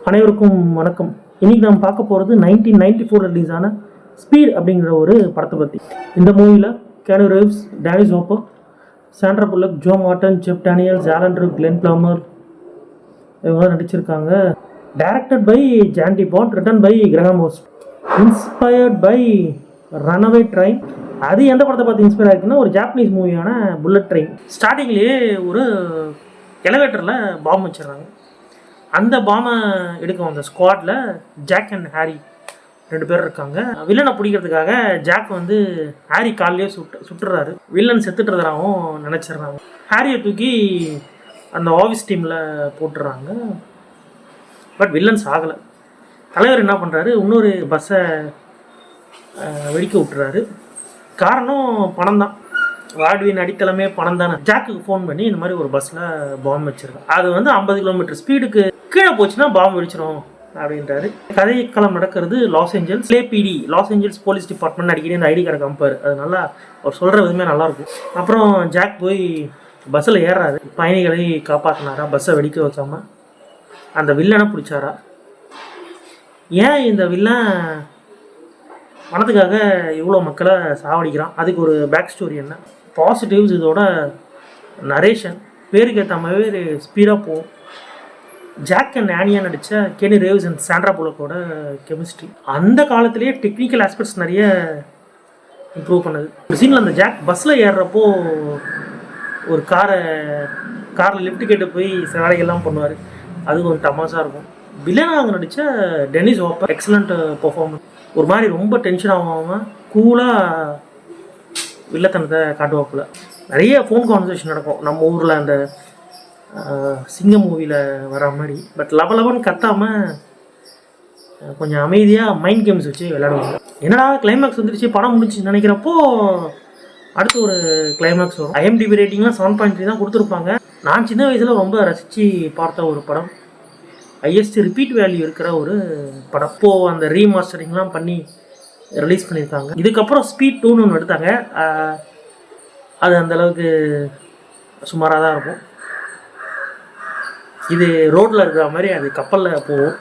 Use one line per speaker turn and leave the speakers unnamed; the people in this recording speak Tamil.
அனைவருக்கும் வணக்கம். இன்னைக்கு நம்ம பார்க்க போகிறது 1994 ரிலீஸ் ஆன ஸ்பீட் அப்படிங்கிற ஒரு படத்தை பற்றி. இந்த மூவியில் Keanu Reeves, Dennis Hopper, Sandra Bullock, Joe Morton, Jeff Daniels, Alan Ruck, Glenn Plummer இவங்களாம் நடிச்சிருக்காங்க. Directed by Jan de Bont, written by Graham Yost, inspired by Runaway Train. அது எந்த படத்தை பார்த்து இன்ஸ்பயர் ஆகிருக்குன்னா ஒரு ஜாப்பனீஸ் மூவியான புல்லட் ட்ரெயின். ஸ்டார்டிங்லேயே ஒரு எலவேட்டரில் பாம்பு வச்சிடறாங்க. அந்த பாம்பை எடுக்க வந்த ஸ்குவாடில் ஜாக் அண்ட் ஹாரி 2 பேர் இருக்காங்க. வில்லனை பிடிக்கிறதுக்காக ஜாக் வந்து ஹாரி கால்லையே சுட்டுறாரு. வில்லன் செத்துட்டுறதாகவும் நினச்சிடுறாங்க. ஹாரியை தூக்கி அந்த ஆஃபீஸ் டீமில் போட்டுடுறாங்க. பட் வில்லன் சாகலை. தலைவர் என்ன பண்ணுறாரு, இன்னொரு பஸ்ஸை வெடிக்க விட்டுறாரு. காரணம் பணம் தான். வாட்வின் அடித்தளமே பணம் தானே. ஜாக்குக்கு ஃபோன் பண்ணி இந்த மாதிரி ஒரு பஸ்ஸில் பாம்பு வச்சிருக்கேன், அது வந்து 50 கிலோமீட்டர் ஸ்பீடுக்கு கீழே போச்சுன்னா பாம்பு வெடிச்சிடும் அப்படின்றாரு. கதைக்களம் நடக்கிறது Los Angeles. LAPD, Los Angeles police department. அடிக்கடி அந்த ஐடி கார்டை கம்பேர், அது நல்லா அவர் சொல்கிற விதமே நல்லாயிருக்கும். அப்புறம் ஜாக் போய் பஸ்ஸில் ஏறாரு. பயணிகளை காப்பாற்றினாரா, பஸ்ஸை வெடிக்க வைக்காமல் அந்த வில்லனை பிடிச்சாரா? ஏன் இந்த வில்லன் பணத்துக்காக இவ்வளோ மக்களை சாவடிக்கிறான்? அதுக்கு ஒரு பேக் ஸ்டோரி என்ன? பாசிட்டிவ்ஸ் இதோட நரேஷன் பேருக்கு ஏற்ற மாதிரி ஸ்பீடாக போகும். ஜாக் அண்ட் ஆனியா நடித்த கெனி ரீவ்ஸ் அண்ட் சாண்ட்ரா புல்லக்கோட கெமிஸ்ட்ரி அந்த காலத்திலேயே டெக்னிக்கல் ஆஸ்பெக்ட்ஸ் நிறைய இம்ப்ரூவ் பண்ணுது. ஒரு சீனில் அந்த ஜாக் பஸ்ஸில் ஏறுறப்போ ஒரு காரில் லிஃப்ட் கேட்டு போய் சில வேலைகள்லாம் பண்ணுவார். அது கொஞ்சம் தமாசாக இருக்கும். வில்லனாக அங்கே நடித்த டெனிஸ் ஹாப்பர் எக்ஸலண்ட் பெர்ஃபார்மன்ஸ். ஒரு மாதிரி ரொம்ப டென்ஷன் ஆகாமல் கூலாக வில்லத்தனத்தை காட்டுவாப்புல. நிறைய ஃபோன் கான்வர்சேஷன் நடக்கும் நம்ம ஊரில் அந்த சிங்கம் மூவியில் வர மாதிரி. பட் லபலபன்னு கத்தாமல் கொஞ்சம் அமைதியாக மைண்ட் கேம்ஸ் வச்சு விளையாடுவாங்க. என்னடா கிளைமேக்ஸ் வந்துடுச்சு, படம் முடிச்சு நினைக்கிறப்போ அடுத்து ஒரு கிளைமேக்ஸ் வரும். IMDb ரேட்டிங்லாம் 7.3 தான் கொடுத்துருப்பாங்க. நான் சின்ன வயசில் ரொம்ப ரசித்து பார்த்த ஒரு படம், ஹையஸ்ட் ரிப்பீட் வேல்யூ இருக்கிற ஒரு படம். இப்போது அந்த ரீமாஸ்டரிங்லாம் பண்ணி ரிலீஸ் பண்ணியிருக்காங்க. இதுக்கப்புறம் ஸ்பீட் 2ன்னு ஒன்று எடுத்தாங்க. அது அந்தளவுக்கு சுமாராக தான் இருக்கும். இது ரோட்டில் இருக்கிற மாதிரி, அது கப்பலில் போகும்.